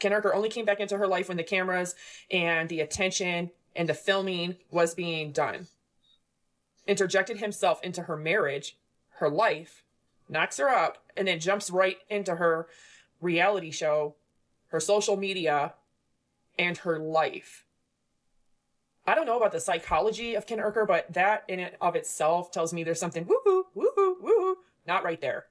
Ken Urker only came back into her life when the cameras and the attention and the filming was being done. Interjected himself into her marriage, her life, knocks her up, and then jumps right into her reality show, her social media, and her life. I don't know about the psychology of Ken Urker, but that in and of itself tells me there's something woohoo, woohoo, woohoo, not right there.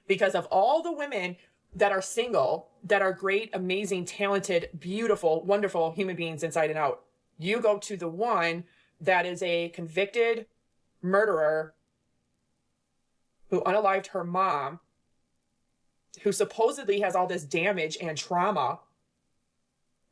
Because of all the women that are single, that are great, amazing, talented, beautiful, wonderful human beings inside and out, you go to the one that is a convicted murderer who unalived her mom, who supposedly has all this damage and trauma,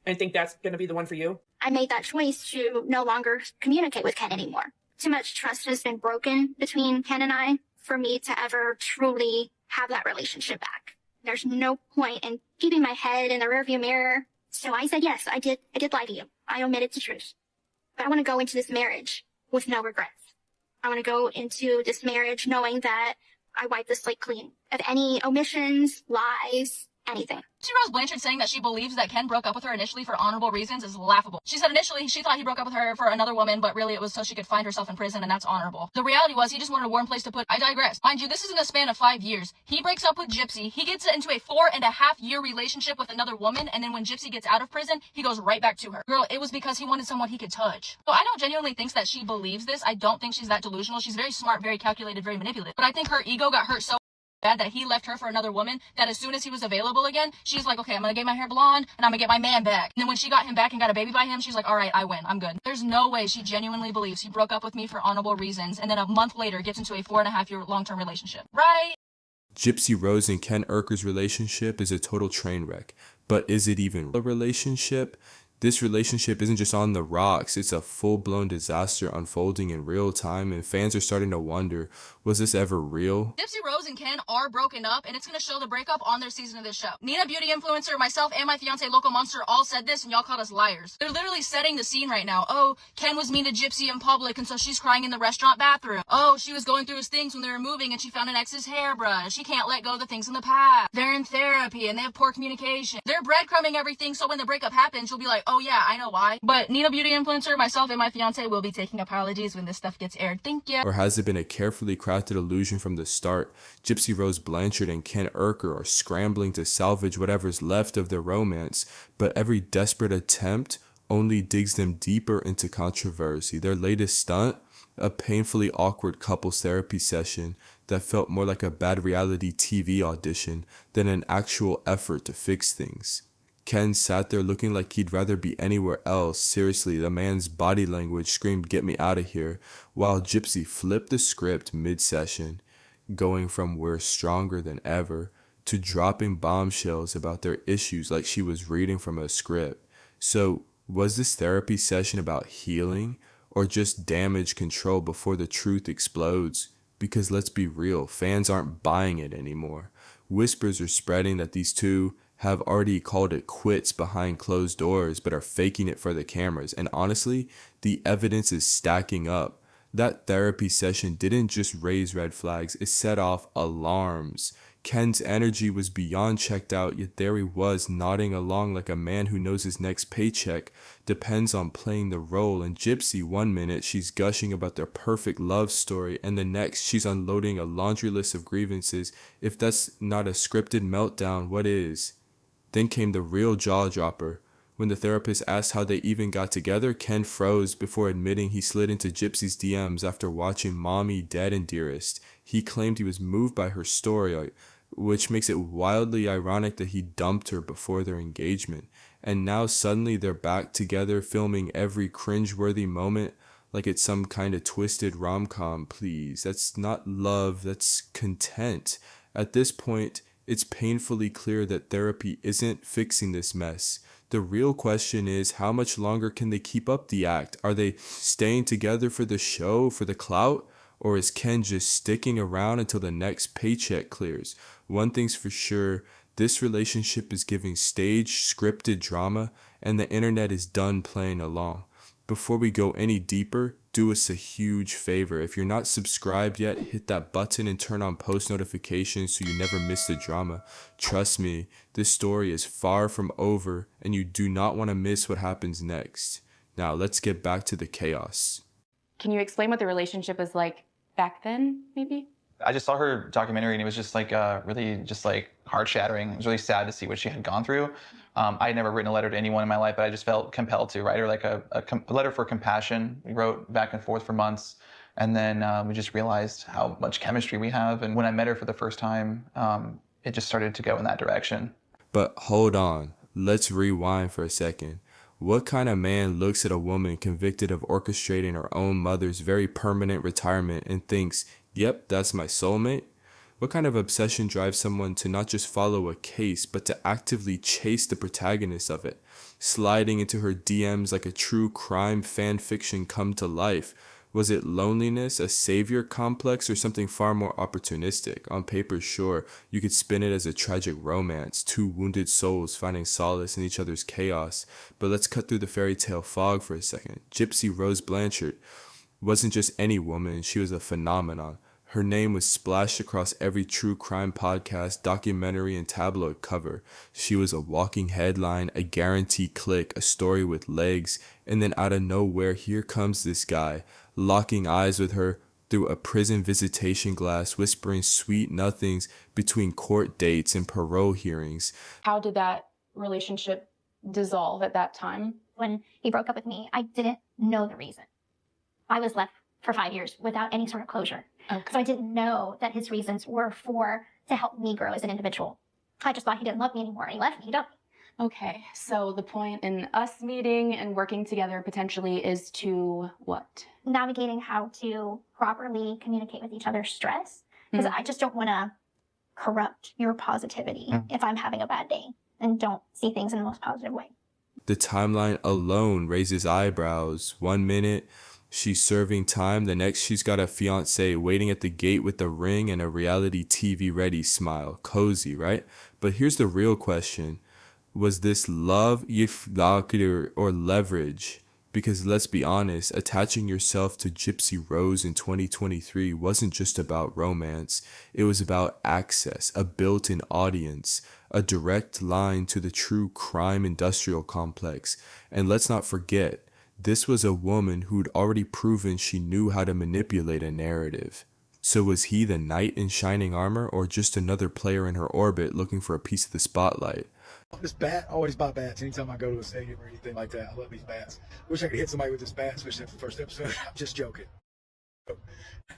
and think that's going to be the one for you? I made that choice to no longer communicate with Ken anymore. Too much trust has been broken between Ken and I for me to ever truly have that relationship back. There's no point in keeping my head in the rearview mirror. So I said, yes, I did lie to you. I omitted the truth. But I want to go into this marriage with no regrets. I want to go into this marriage knowing that I wiped the slate clean of any omissions, lies, anything. Gypsy Rose Blanchard saying that she believes that Ken broke up with her initially for honorable reasons is laughable. She said initially she thought he broke up with her for another woman, but really it was so she could find herself in prison, and that's honorable. The reality was he just wanted a warm place to put. I digress. Mind you, this is in a span of 5 years. He breaks up with Gypsy. He gets into a 4.5-year relationship with another woman, and then when Gypsy gets out of prison, he goes right back to her. Girl, it was because he wanted someone he could touch. So I don't genuinely think that she believes this. I don't think she's that delusional. She's very smart, very calculated, very manipulative. But I think her ego got hurt so bad that he left her for another woman, that as soon as he was available again, she's like, okay, I'm gonna get my hair blonde and I'm gonna get my man back. And then when she got him back and got a baby by him, she's like, all right, I win, I'm good. There's no way she genuinely believes he broke up with me for honorable reasons and then a month later gets into a 4.5-year long-term relationship, right? Gypsy Rose and Ken Urker's relationship is a total train wreck. But is it even a relationship? This relationship isn't just on the rocks, it's a full-blown disaster unfolding in real time, and fans are starting to wonder, was this ever real? Gypsy Rose and Ken are broken up, and it's gonna show the breakup on their season of this show. Nina Beauty Influencer, myself, and my fiance Local Monster all said this, and y'all called us liars. They're literally setting the scene right now. Oh, Ken was mean to Gypsy in public, and so she's crying in the restaurant bathroom. Oh, she was going through his things when they were moving, and she found an ex's hairbrush. She can't let go of the things in the past. They're in therapy, and they have poor communication. They're breadcrumbing everything, so when the breakup happens, you'll be like, oh yeah, I know why. But Nina Beauty Influencer, myself, and my fiance will be taking apologies when this stuff gets aired. Thank you. Or has it been a carefully crafted illusion from the start? Gypsy Rose Blanchard and Ken Urker are scrambling to salvage whatever's left of their romance, but every desperate attempt only digs them deeper into controversy. Their latest stunt? A painfully awkward couples therapy session that felt more like a bad reality TV audition than an actual effort to fix things. Ken sat there looking like he'd rather be anywhere else. Seriously, the man's body language screamed, "Get me out of here," while Gypsy flipped the script mid-session, going from "we're stronger than ever" to dropping bombshells about their issues like she was reading from a script. So, was this therapy session about healing or just damage control before the truth explodes? Because let's be real, fans aren't buying it anymore. Whispers are spreading that these two have already called it quits behind closed doors but are faking it for the cameras, and honestly, the evidence is stacking up. That therapy session didn't just raise red flags, it set off alarms. Ken's energy was beyond checked out, yet there he was nodding along like a man who knows his next paycheck depends on playing the role. And Gypsy, one minute she's gushing about their perfect love story, and the next she's unloading a laundry list of grievances. If that's not a scripted meltdown, what is? Then came the real jaw dropper. When the therapist asked how they even got together, Ken froze before admitting he slid into Gypsy's DMs after watching Mommy, Dead and Dearest. He claimed he was moved by her story, which makes it wildly ironic that he dumped her before their engagement. And now suddenly they're back together filming every cringeworthy moment like it's some kind of twisted rom-com. Please, that's not love, that's content. At this point, it's painfully clear that therapy isn't fixing this mess. The real question is, how much longer can they keep up the act? Are they staying together for the show, for the clout? Or is Ken just sticking around until the next paycheck clears? One thing's for sure, this relationship is giving staged, scripted drama, and the internet is done playing along. Before we go any deeper, do us a huge favor. If you're not subscribed yet, hit that button and turn on post notifications so you never miss the drama. Trust me, this story is far from over and you do not want to miss what happens next. Now let's get back to the chaos. Can you explain what the relationship was like back then, maybe? I just saw her documentary and it was just like really just like heart shattering. It was really sad to see what she had gone through. I had never written a letter to anyone in my life, but I just felt compelled to write her like a letter for compassion. We wrote back and forth for months. And then we just realized how much chemistry we have. And when I met her for the first time, it just started to go in that direction. But hold on, let's rewind for a second. What kind of man looks at a woman convicted of orchestrating her own mother's very permanent retirement and thinks, yep, that's my soulmate? What kind of obsession drives someone to not just follow a case, but to actively chase the protagonist of it, sliding into her DMs like a true crime fan fiction come to life? Was it loneliness, a savior complex, or something far more opportunistic? On paper, sure, you could spin it as a tragic romance, two wounded souls finding solace in each other's chaos. But let's cut through the fairy tale fog for a second. Gypsy Rose Blanchard wasn't just any woman, she was a phenomenon. Her name was splashed across every true crime podcast, documentary, and tabloid cover. She was a walking headline, a guaranteed click, a story with legs, and then out of nowhere, here comes this guy, locking eyes with her through a prison visitation glass, whispering sweet nothings between court dates and parole hearings. How did that relationship dissolve at that time? When he broke up with me, I didn't know the reason. I was left for 5 years without any sort of closure. Okay. So I didn't know that his reasons were to help me grow as an individual. I just thought he didn't love me anymore and he left me. He dumped me. Okay, so the point in us meeting and working together potentially is to what? Navigating how to properly communicate with each other's stress. Because I just don't want to corrupt your positivity if I'm having a bad day and don't see things in the most positive way. The timeline alone raises eyebrows. 1 minute, she's serving time. The next, she's got a fiance waiting at the gate with a ring and a reality TV ready smile. Cozy, right? But here's the real question. Was this love, or leverage? Because let's be honest, attaching yourself to Gypsy Rose in 2023 wasn't just about romance. It was about access, a built-in audience, a direct line to the true crime industrial complex. And let's not forget, this was a woman who'd already proven she knew how to manipulate a narrative. So was he the knight in shining armor, or just another player in her orbit looking for a piece of the spotlight? This bat, I always buy bats anytime I go to a stadium or anything like that. I love these bats. Wish I could hit somebody with this bat, especially after the first episode. I'm just joking.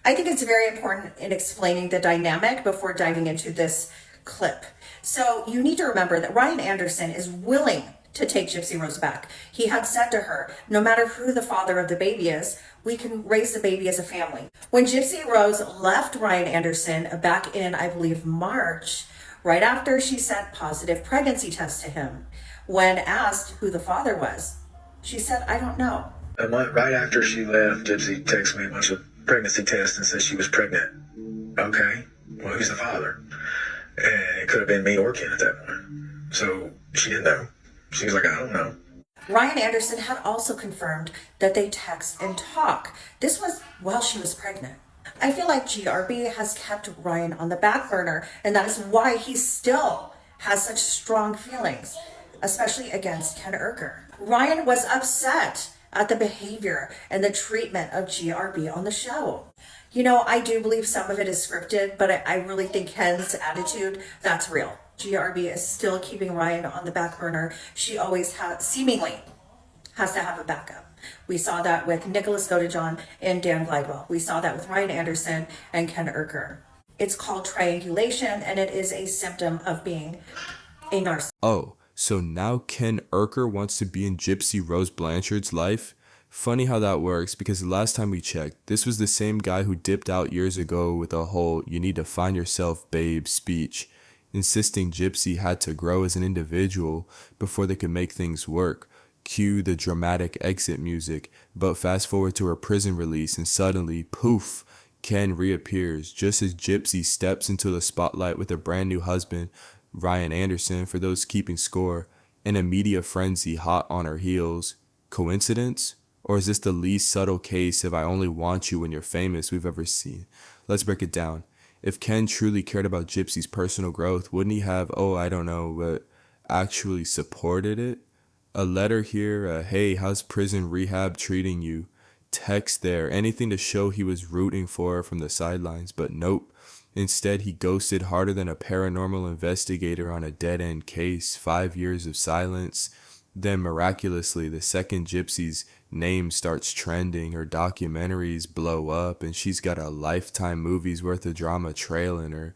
I think it's very important in explaining the dynamic before diving into this clip. So you need to remember that Ryan Anderson is willing to take Gypsy Rose back. He had said to her, no matter who the father of the baby is, we can raise the baby as a family. When Gypsy Rose left Ryan Anderson back in, I believe, March, right after she sent positive pregnancy tests to him, when asked who the father was, she said, I don't know. And right after she left, Gypsy texted me a bunch of pregnancy tests and said she was pregnant. Okay, well, who's the father? And it could have been me or Ken at that point. So she didn't know. She was like, I don't know. Ryan Anderson had also confirmed that they text and talk. This was while she was pregnant. I feel like GRB has kept Ryan on the back burner, and that is why he still has such strong feelings, especially against Ken Urker. Ryan was upset at the behavior and the treatment of GRB on the show. You know, I do believe some of it is scripted, but I really think Ken's attitude, that's real. GRB is still keeping Ryan on the back burner. She always seemingly has to have a backup. We saw that with Nicholas Godejohn and Dan Glidewell. We saw that with Ryan Anderson and Ken Urker. It's called triangulation, and it is a symptom of being a narcissist. Oh, so now Ken Urker wants to be in Gypsy Rose Blanchard's life? Funny how that works, because the last time we checked, this was the same guy who dipped out years ago with a whole "you need to find yourself, babe" speech, insisting Gypsy had to grow as an individual before they could make things work. Cue the dramatic exit music, but fast forward to her prison release and suddenly, poof, Ken reappears just as Gypsy steps into the spotlight with her brand new husband, Ryan Anderson, for those keeping score, and a media frenzy hot on her heels. Coincidence? Or is this the least subtle case of I only want you when you're famous we've ever seen? Let's break it down. If Ken truly cared about Gypsy's personal growth, wouldn't he have, but actually supported it? A letter here, hey, how's prison rehab treating you? Text there, anything to show he was rooting for her from the sidelines, but nope. Instead, he ghosted harder than a paranormal investigator on a dead-end case, 5 years of silence. Then miraculously, the second Gypsy's name starts trending, her documentaries blow up, and she's got a Lifetime movie's worth of drama trailing her.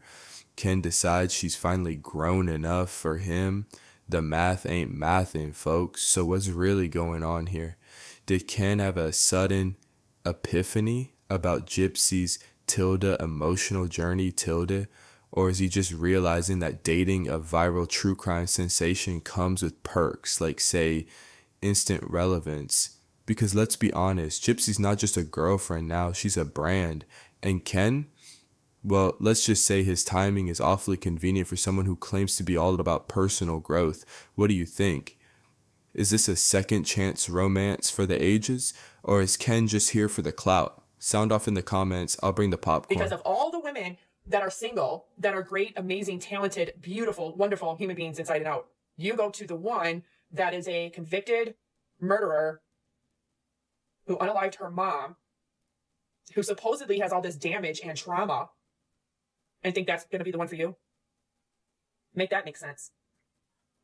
Ken decides she's finally grown enough for him. The math ain't mathing, folks. So what's really going on here? Did Ken have a sudden epiphany about Gypsy's emotional journey, or is he just realizing that dating a viral true crime sensation comes with perks, like, say, instant relevance? Because let's be honest, Gypsy's not just a girlfriend now, she's a brand. And Ken, well, let's just say his timing is awfully convenient for someone who claims to be all about personal growth. What do you think? Is this a second chance romance for the ages, or is Ken just here for the clout? Sound off in the comments. I'll bring the popcorn. Because of all the women that are single, that are great, amazing, talented, beautiful, wonderful human beings inside and out, you go to the one that is a convicted murderer who unalived her mom, who supposedly has all this damage and trauma, and think that's going to be the one for you? Make that make sense.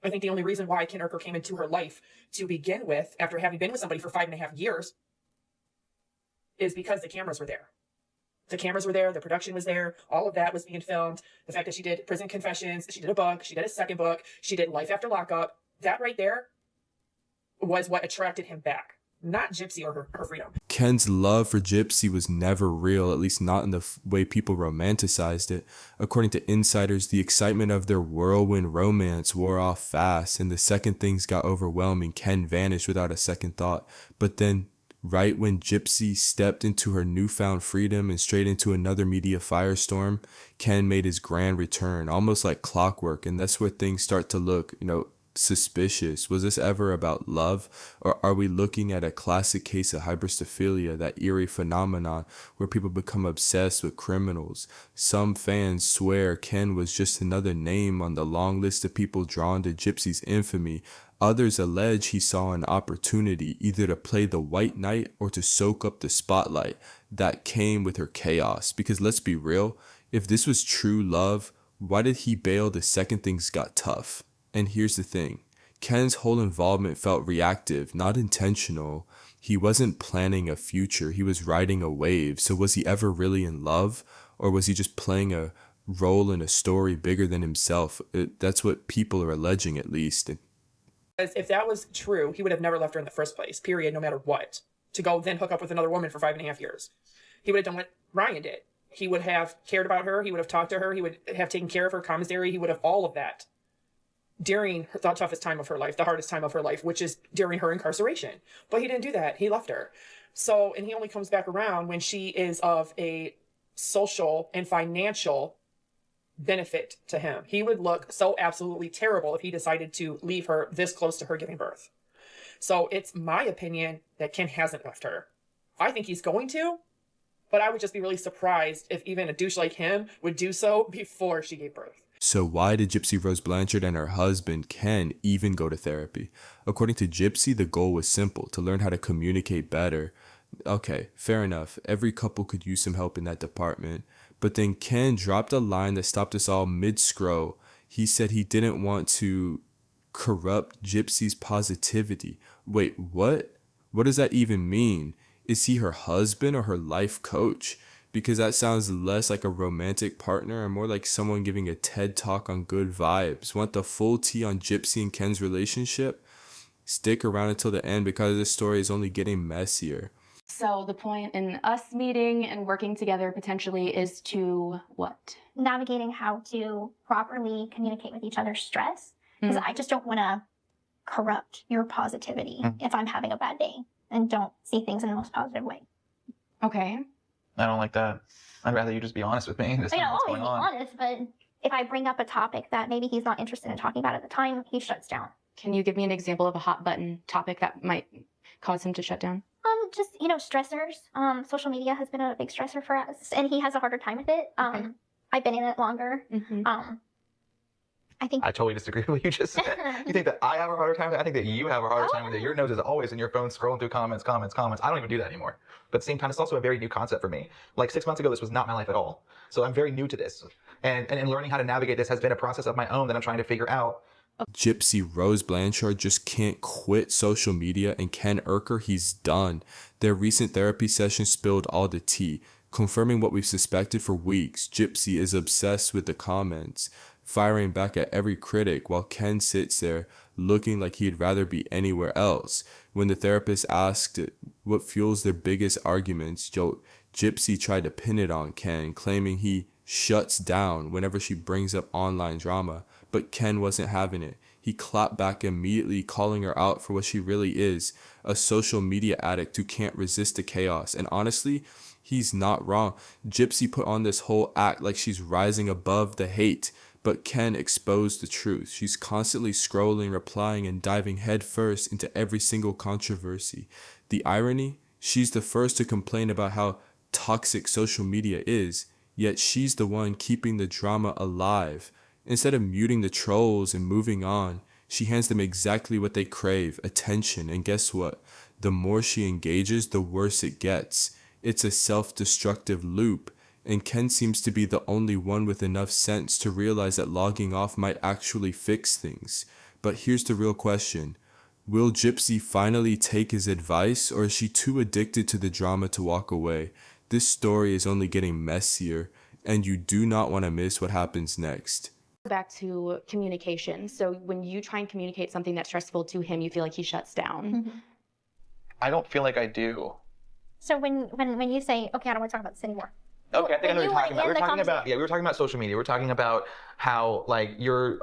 I think the only reason why Ken Urker came into her life to begin with, after having been with somebody for 5.5 years, is because the cameras were there. The cameras were there, the production was there, all of that was being filmed. The fact that she did Prison Confessions, she did a book, she did a second book, she did Life After Lockup, that right there was what attracted him back, not Gypsy or her freedom. Ken's love for Gypsy was never real, at least not in the way people romanticized it. According to insiders, the excitement of their whirlwind romance wore off fast, and the second things got overwhelming, Ken vanished without a second thought. But then, right when Gypsy stepped into her newfound freedom and straight into another media firestorm, Ken made his grand return, almost like clockwork, and that's where things start to look, suspicious. Was this ever about love, or are we looking at a classic case of hybristophilia, that eerie phenomenon where people become obsessed with criminals? Some fans swear Ken was just another name on the long list of people drawn to Gypsy's infamy. Others allege he saw an opportunity either to play the white knight or to soak up the spotlight that came with her chaos. Because let's be real, if this was true love, why did he bail the second things got tough? And here's the thing, Ken's whole involvement felt reactive, not intentional. He wasn't planning a future, he was riding a wave. So was he ever really in love? Or was he just playing a role in a story bigger than himself? That's what people are alleging, at least. Because if that was true, he would have never left her in the first place, period, no matter what, to go then hook up with another woman for 5.5 years. He would have done what Ryan did. He would have cared about her, he would have talked to her, he would have taken care of her commissary, he would have all of that during the toughest time of her life, the hardest time of her life, which is during her incarceration. But he didn't do that. He left her. So, and he only comes back around when she is of a social and financial benefit to him. He would look so absolutely terrible if he decided to leave her this close to her giving birth. So it's my opinion that Ken hasn't left her. I think he's going to, but I would just be really surprised if even a douche like him would do so before she gave birth. So why did Gypsy Rose Blanchard and her husband, Ken, even go to therapy? According to Gypsy, the goal was simple, to learn how to communicate better. Okay, fair enough. Every couple could use some help in that department. But then Ken dropped a line that stopped us all mid-scroll. He said he didn't want to corrupt Gypsy's positivity. Wait, what? What does that even mean? Is he her husband or her life coach? Because that sounds less like a romantic partner and more like someone giving a TED talk on good vibes. Want the full tea on Gypsy and Ken's relationship? Stick around until the end because this story is only getting messier. So the point in us meeting and working together potentially is to what? Navigating how to properly communicate with each other's stress. Because I just don't want to corrupt your positivity if I'm having a bad day and don't see things in the most positive way. Okay. I don't like that. I'd rather you just be honest with me. Just tell me what's Always going be on. honest, but if I bring up a topic that maybe he's not interested in talking about at the time, he shuts down. Can you give me an example of a hot button topic that might cause him to shut down? just, stressors. Social media has been a big stressor for us, and he has a harder time with it. I've been in it longer. I think I totally disagree with what you just said. You think that I have a harder time with it? I think that you have a harder time with it. Your nose is always in your phone scrolling through comments. I don't even do that anymore. But at the same time, it's also a very new concept for me. Like 6 months ago, this was not my life at all. So I'm very new to this. And learning how to navigate this has been a process of my own that I'm trying to figure out. Gypsy Rose Blanchard just can't quit social media, and Ken Urker, he's done. Their recent therapy session spilled all the tea, confirming what we've suspected for weeks. Gypsy is obsessed with the comments, firing back at every critic, while Ken sits there looking like he'd rather be anywhere else. When the therapist asked what fuels their biggest arguments, Gypsy tried to pin it on Ken, claiming he shuts down whenever she brings up online drama. But Ken wasn't having it. He clapped back immediately, calling her out for what she really is, a social media addict who can't resist the chaos. And honestly, he's not wrong. Gypsy put on this whole act like she's rising above the hate, but Ken exposed the truth. She's constantly scrolling, replying, and diving headfirst into every single controversy. The irony? She's the first to complain about how toxic social media is, yet she's the one keeping the drama alive. Instead of muting the trolls and moving on, she hands them exactly what they crave, attention. And guess what? The more she engages, the worse it gets. It's a self-destructive loop, and Ken seems to be the only one with enough sense to realize that logging off might actually fix things. But here's the real question. Will Gypsy finally take his advice, or is she too addicted to the drama to walk away? This story is only getting messier, and you do not want to miss what happens next. Back to communication. So when you try and communicate something that's stressful to him, you feel like he shuts down. I don't feel like I do. so. When you say, okay, I don't want to talk about this anymore. Okay, I think I know what you're talking about. in We the were talking about social media. We were talking about how like you're,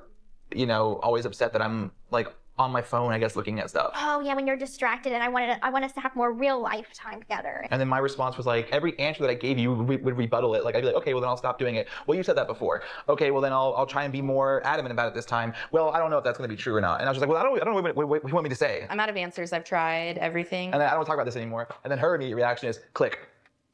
always upset that I'm like on my phone, I guess, looking at stuff. Oh yeah, when you're distracted, and I want us to have more real life time together. And then my response was like, every answer that I gave you would rebuttal it. Like I'd be like, okay, well then I'll stop doing it. Well, you said that before. Okay, well then I'll try and be more adamant about it this time. Well, I don't know if that's going to be true or not. And I was just like, well, I don't know what you want me to say. I'm out of answers. I've tried everything. And then I don't want to talk about this anymore. And then her immediate reaction is click.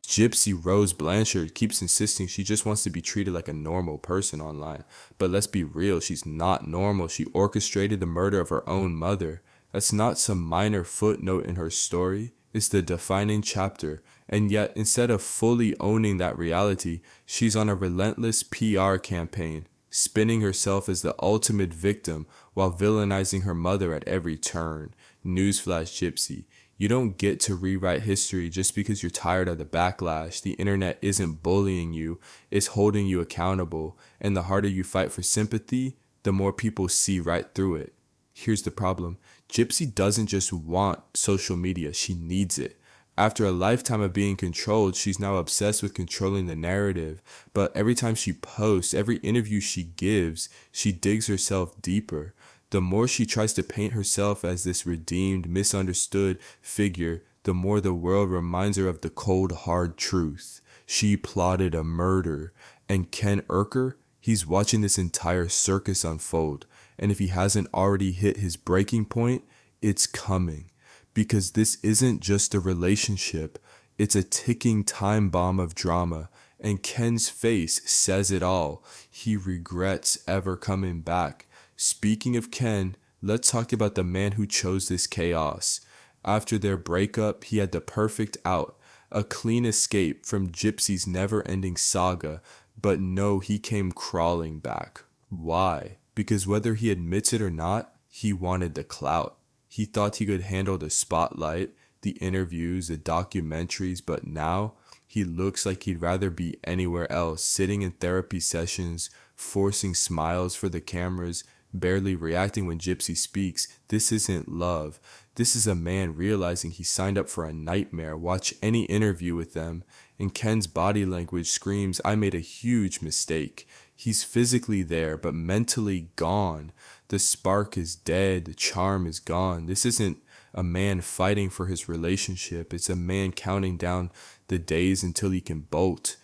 Gypsy Rose Blanchard keeps insisting she just wants to be treated like a normal person online. But let's be real, she's not normal. She orchestrated the murder of her own mother. That's not some minor footnote in her story. It's the defining chapter. And yet, instead of fully owning that reality, she's on a relentless PR campaign, spinning herself as the ultimate victim while villainizing her mother at every turn. Newsflash, Gypsy. You don't get to rewrite history just because you're tired of the backlash. The internet isn't bullying you, it's holding you accountable. And the harder you fight for sympathy, the more people see right through it. Here's the problem. Gypsy doesn't just want social media, she needs it. After a lifetime of being controlled, she's now obsessed with controlling the narrative. But every time she posts, every interview she gives, she digs herself deeper. The more she tries to paint herself as this redeemed, misunderstood figure, the more the world reminds her of the cold, hard truth. She plotted a murder. And Ken Urker, he's watching this entire circus unfold. And if he hasn't already hit his breaking point, it's coming. Because this isn't just a relationship, it's a ticking time bomb of drama. And Ken's face says it all. He regrets ever coming back. Speaking of Ken, let's talk about the man who chose this chaos. After their breakup, he had the perfect out, a clean escape from Gypsy's never-ending saga, but no, he came crawling back. Why? Because whether he admits it or not, he wanted the clout. He thought he could handle the spotlight, the interviews, the documentaries, but now he looks like he'd rather be anywhere else, sitting in therapy sessions, forcing smiles for the cameras, barely reacting when Gypsy speaks. This isn't love. This is a man realizing he signed up for a nightmare. Watch any interview with them, and Ken's body language screams, I made a huge mistake. He's physically there, but mentally gone. The spark is dead. The charm is gone. This isn't a man fighting for his relationship. It's a man counting down the days until he can bolt.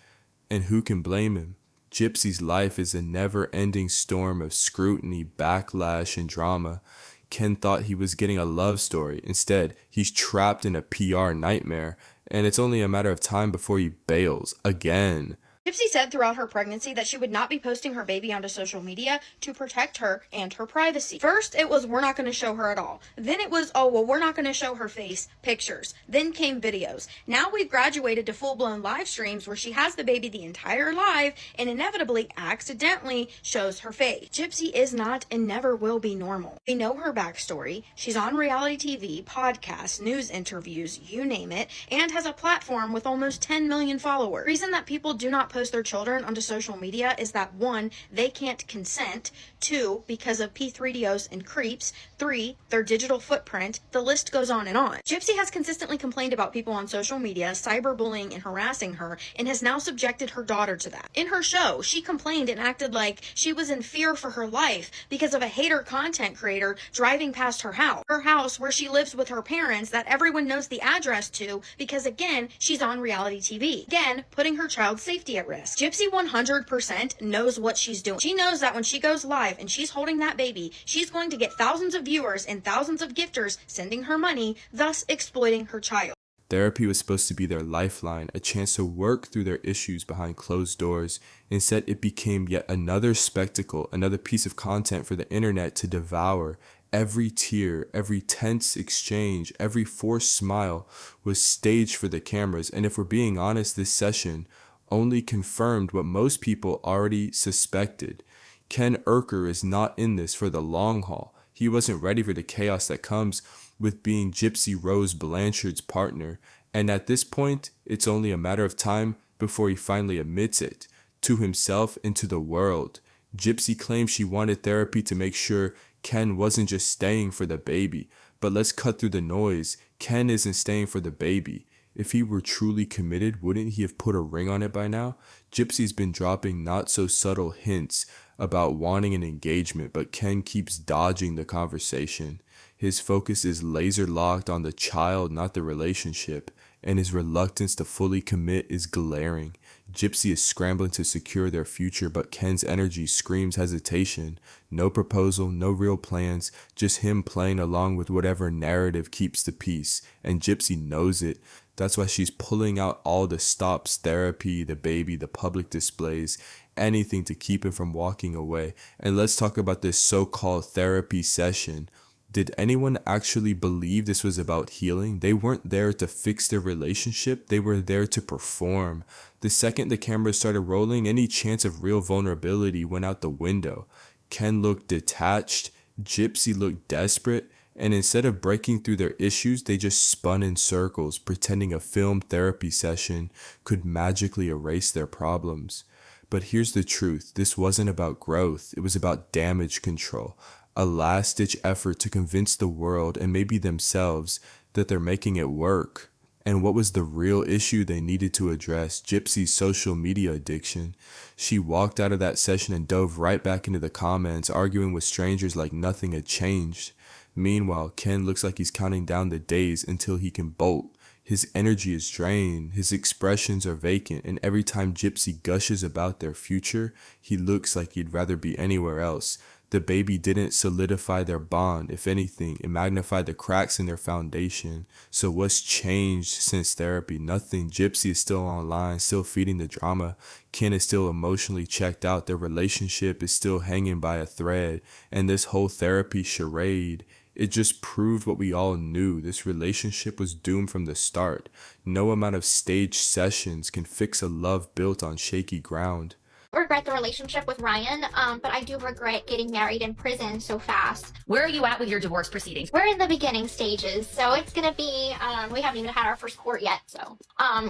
And who can blame him? Gypsy's life is a never-ending storm of scrutiny, backlash, and drama. Ken thought he was getting a love story. Instead, he's trapped in a PR nightmare, and it's only a matter of time before he bails again. Gypsy said throughout her pregnancy that she would not be posting her baby onto social media to protect her and her privacy. First, it was, we're not going to show her at all. Then it was, oh, well, we're not going to show her face, pictures. Then came videos. Now we've graduated to full-blown live streams where she has the baby the entire live and inevitably, accidentally shows her face. Gypsy is not and never will be normal. We know her backstory. She's on reality TV, podcasts, news interviews, you name it, and has a platform with almost 10 million followers. The reason that people do not post their children onto social media is that 1, they can't consent, 2, because of P3DOs and creeps, 3, their digital footprint, the list goes on and on. Gypsy has consistently complained about people on social media cyberbullying and harassing her and has now subjected her daughter to that. In her show, she complained and acted like she was in fear for her life because of a hater content creator driving past her house where she lives with her parents that everyone knows the address to because again, she's on reality TV. Again, putting her child's safety at risk. Gypsy 100% knows what she's doing. She knows that when she goes live and she's holding that baby, she's going to get thousands of viewers and thousands of gifters sending her money, thus exploiting her child. Therapy was supposed to be their lifeline, a chance to work through their issues behind closed doors. Instead, it became yet another spectacle, another piece of content for the internet to devour. Every tear, every tense exchange, every forced smile was staged for the cameras. And if we're being honest, this session only confirmed what most people already suspected. Ken Urker is not in this for the long haul. He wasn't ready for the chaos that comes with being Gypsy Rose Blanchard's partner, and at this point, it's only a matter of time before he finally admits it, to himself and to the world. Gypsy claims she wanted therapy to make sure Ken wasn't just staying for the baby, but let's cut through the noise. Ken isn't staying for the baby. If he were truly committed, wouldn't he have put a ring on it by now? Gypsy's been dropping not so subtle hints about wanting an engagement, but Ken keeps dodging the conversation. His focus is laser locked on the child, not the relationship, and his reluctance to fully commit is glaring. Gypsy is scrambling to secure their future, but Ken's energy screams hesitation. No proposal, no real plans, just him playing along with whatever narrative keeps the peace, and Gypsy knows it. That's why she's pulling out all the stops, therapy, the baby, the public displays, anything to keep him from walking away. And let's talk about this so-called therapy session. Did anyone actually believe this was about healing? They weren't there to fix their relationship. They were there to perform. The second the cameras started rolling, any chance of real vulnerability went out the window. Ken looked detached. Gypsy looked desperate. And instead of breaking through their issues, they just spun in circles, pretending a film therapy session could magically erase their problems. But here's the truth. This wasn't about growth. It was about damage control. A last-ditch effort to convince the world and maybe themselves that they're making it work. And what was the real issue they needed to address? Gypsy's social media addiction. She walked out of that session and dove right back into the comments, arguing with strangers like nothing had changed. Meanwhile, Ken looks like he's counting down the days until he can bolt. His energy is drained, his expressions are vacant, and every time Gypsy gushes about their future, he looks like he'd rather be anywhere else. The baby didn't solidify their bond. If anything, it magnified the cracks in their foundation. So what's changed since therapy? Nothing. Gypsy is still online, still feeding the drama. Ken is still emotionally checked out. Their relationship is still hanging by a thread. And this whole therapy charade, it just proved what we all knew. This relationship was doomed from the start. No amount of staged sessions can fix a love built on shaky ground. Regret the relationship with Ryan, but I do regret getting married in prison so fast. Where are you at with your divorce proceedings? We're in the beginning stages, so it's gonna be, we haven't even had our first court yet, so.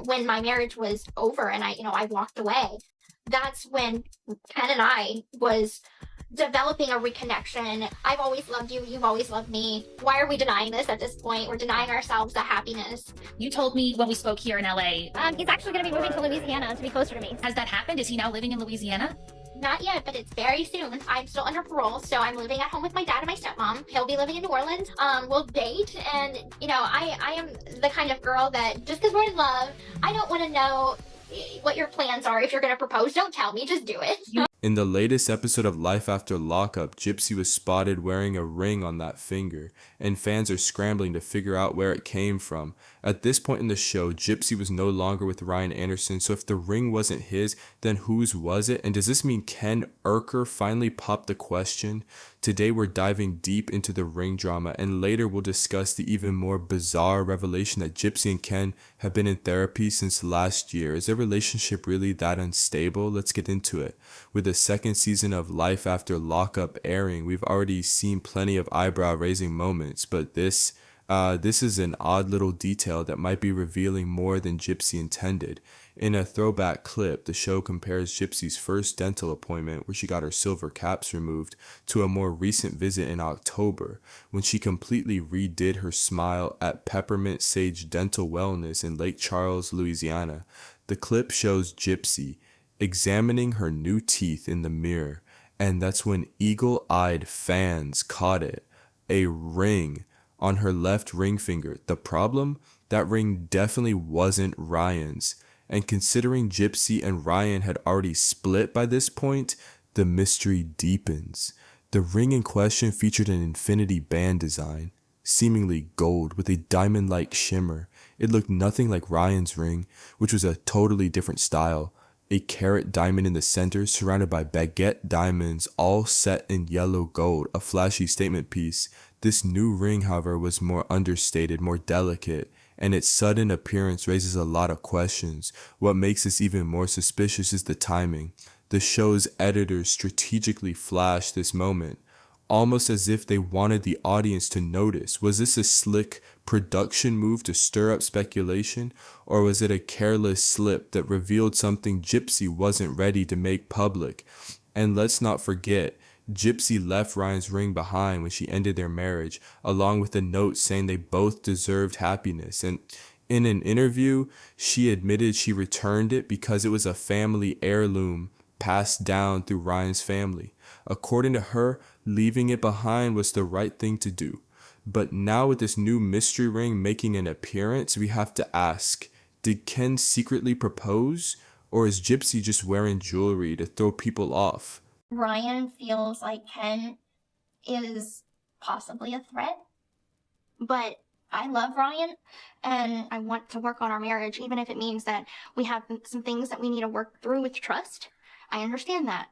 When my marriage was over and I walked away, that's when Ken and I was developing a reconnection. I've always loved you. You've always loved me. Why are we denying this at this point? We're denying ourselves the happiness. You told me when we spoke here in LA. He's actually going to be moving to Louisiana to be closer to me. Has that happened? Is he now living in Louisiana? Not yet, but it's very soon. I'm still under parole, so I'm living at home with my dad and my stepmom. He'll be living in New Orleans. We'll date, and I am the kind of girl that just because we're in love, I don't want to know what your plans are. If you're going to propose, don't tell me, just do it. In the latest episode of Life After Lockup, Gypsy was spotted wearing a ring on that finger, and fans are scrambling to figure out where it came from. At this point in the show, Gypsy was no longer with Ryan Anderson, so if the ring wasn't his, then whose was it? And does this mean Ken Urker finally popped the question? Today we're diving deep into the ring drama, and later we'll discuss the even more bizarre revelation that Gypsy and Ken have been in therapy since last year. Is their relationship really that unstable? Let's get into it. With the second season of Life After Lockup airing, we've already seen plenty of eyebrow-raising moments, but this is an odd little detail that might be revealing more than Gypsy intended. In a throwback clip, the show compares Gypsy's first dental appointment, where she got her silver caps removed, to a more recent visit in October, when she completely redid her smile at Peppermint Sage Dental Wellness in Lake Charles, Louisiana. The clip shows Gypsy examining her new teeth in the mirror, and that's when eagle-eyed fans caught it. A ring on her left ring finger. The problem? That ring definitely wasn't Ryan's. And considering Gypsy and Ryan had already split by this point, the mystery deepens. The ring in question featured an infinity band design, seemingly gold with a diamond-like shimmer. It looked nothing like Ryan's ring, which was a totally different style. A carat diamond in the center, surrounded by baguette diamonds, all set in yellow gold, a flashy statement piece. This new ring, however, was more understated, more delicate, and its sudden appearance raises a lot of questions. What makes this even more suspicious is the timing. The show's editors strategically flashed this moment, almost as if they wanted the audience to notice. Was this a slick production move to stir up speculation, or was it a careless slip that revealed something Gypsy wasn't ready to make public? And let's not forget, Gypsy left Ryan's ring behind when she ended their marriage, along with a note saying they both deserved happiness. And in an interview, she admitted she returned it because it was a family heirloom passed down through Ryan's family. According to her, leaving it behind was the right thing to do. But now with this new mystery ring making an appearance, we have to ask, did Ken secretly propose? Or is Gypsy just wearing jewelry to throw people off? Ryan feels like Ken is possibly a threat, but I love Ryan and I want to work on our marriage, even if it means that we have some things that we need to work through with trust. I understand that.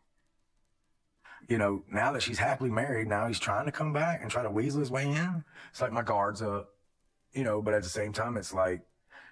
You know, now that she's happily married, now he's trying to come back and try to weasel his way in. It's like my guard's up, you know, but at the same time, it's like,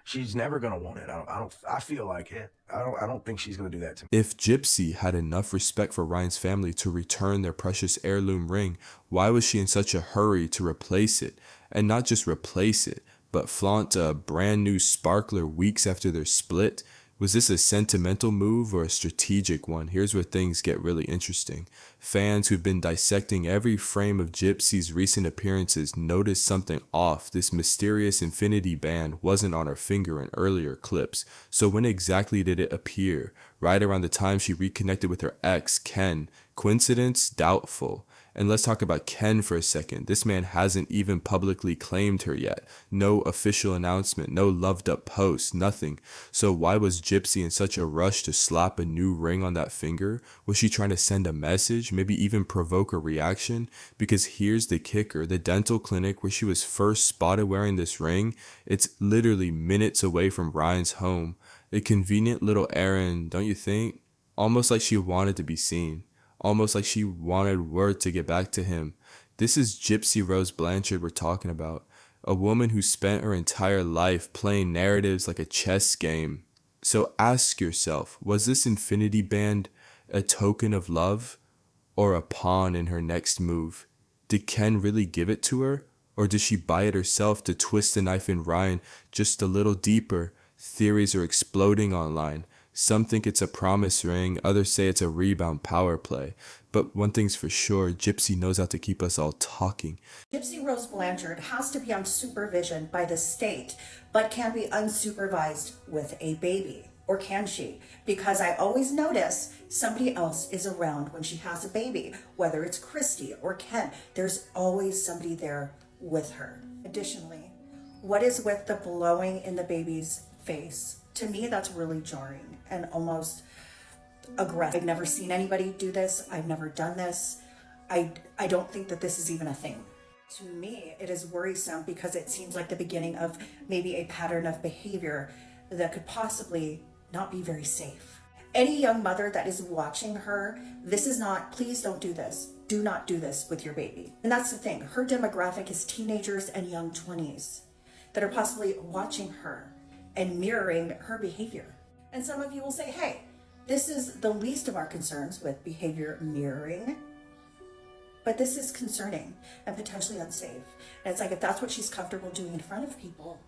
she's never gonna want it. I feel like it. I don't think she's gonna do that to me. If Gypsy had enough respect for Ryan's family to return their precious heirloom ring, why was she in such a hurry to replace it? And not just replace it, but flaunt a brand new sparkler weeks after their split? Was this a sentimental move or a strategic one? Here's where things get really interesting. Fans who've been dissecting every frame of Gypsy's recent appearances noticed something off. This mysterious infinity band wasn't on her finger in earlier clips. So when exactly did it appear? Right around the time she reconnected with her ex, Ken. Coincidence? Doubtful. And let's talk about Ken for a second. This man hasn't even publicly claimed her yet. No official announcement, no loved up post, nothing. So why was Gypsy in such a rush to slap a new ring on that finger? Was she trying to send a message, maybe even provoke a reaction? Because here's the kicker, the dental clinic where she was first spotted wearing this ring, it's literally minutes away from Ryan's home. A convenient little errand, don't you think? Almost like she wanted to be seen. Almost like she wanted word to get back to him. This is Gypsy Rose Blanchard we're talking about. A woman who spent her entire life playing narratives like a chess game. So ask yourself, was this infinity band a token of love or a pawn in her next move? Did Ken really give it to her? Or did she buy it herself to twist the knife in Ryan just a little deeper? Theories are exploding online. Some think it's a promise ring, others say it's a rebound power play. But one thing's for sure, Gypsy knows how to keep us all talking. Gypsy Rose Blanchard has to be on supervision by the state, but can be unsupervised with a baby. Or can she? Because I always notice somebody else is around when she has a baby, whether it's Christy or Ken. There's always somebody there with her. Additionally, what is with the blowing in the baby's face? To me, that's really jarring and almost aggressive. I've never seen anybody do this. I've never done this. I don't think that this is even a thing. To me, it is worrisome because it seems like the beginning of maybe a pattern of behavior that could possibly not be very safe. Any young mother that is watching her, this is not, please don't do this. Do not do this with your baby. And that's the thing. Her demographic is teenagers and young 20s that are possibly watching her and mirroring her behavior. And some of you will say, hey, this is the least of our concerns with behavior mirroring. But this is concerning and potentially unsafe. And it's like, if that's what she's comfortable doing in front of people,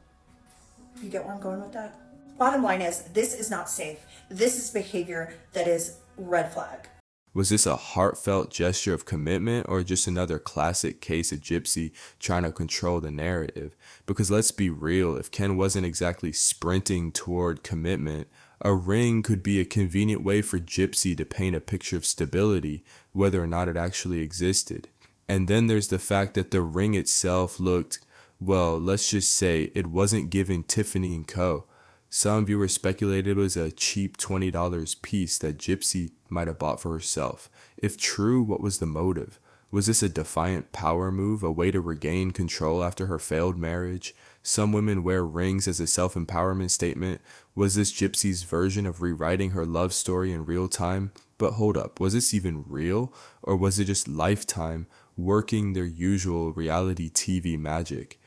you get where I'm going with that? Bottom line is, this is not safe. This is behavior that is red flag. Was this a heartfelt gesture of commitment or just another classic case of Gypsy trying to control the narrative? Because let's be real, if Ken wasn't exactly sprinting toward commitment, a ring could be a convenient way for Gypsy to paint a picture of stability, whether or not it actually existed. And then there's the fact that the ring itself looked, well, let's just say it wasn't giving Tiffany & Co. Some viewers speculated it was a cheap $20 piece that Gypsy might have bought for herself. If true, what was the motive? Was this a defiant power move, a way to regain control after her failed marriage? Some women wear rings as a self-empowerment statement. Was this Gypsy's version of rewriting her love story in real time? But hold up, was this even real? Or was it just Lifetime working their usual reality TV magic?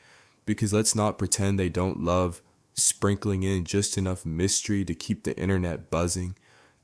Because let's not pretend they don't love sprinkling in just enough mystery to keep the internet buzzing.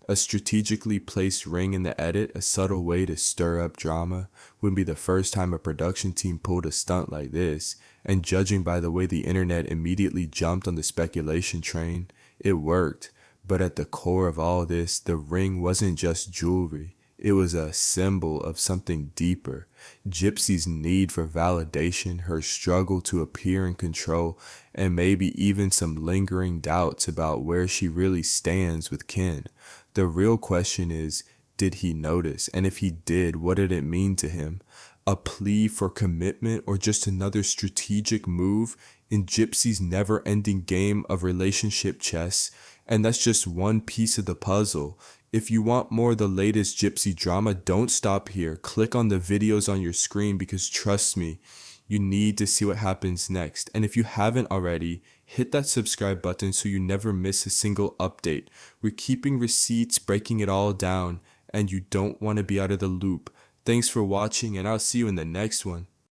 A strategically placed ring in the edit, a subtle way to stir up drama, wouldn't be the first time a production team pulled a stunt like this, and judging by the way the internet immediately jumped on the speculation train, it worked. But at the core of all this, the ring wasn't just jewelry. It was a symbol of something deeper. Gypsy's need for validation, her struggle to appear in control, and maybe even some lingering doubts about where she really stands with Ken. The real question is, did he notice? And if he did, what did it mean to him? A plea for commitment or just another strategic move in Gypsy's never-ending game of relationship chess? And that's just one piece of the puzzle. If you want more of the latest Gypsy drama, don't stop here. Click on the videos on your screen because trust me, you need to see what happens next. And if you haven't already, hit that subscribe button so you never miss a single update. We're keeping receipts, breaking it all down, and you don't want to be out of the loop. Thanks for watching, and I'll see you in the next one.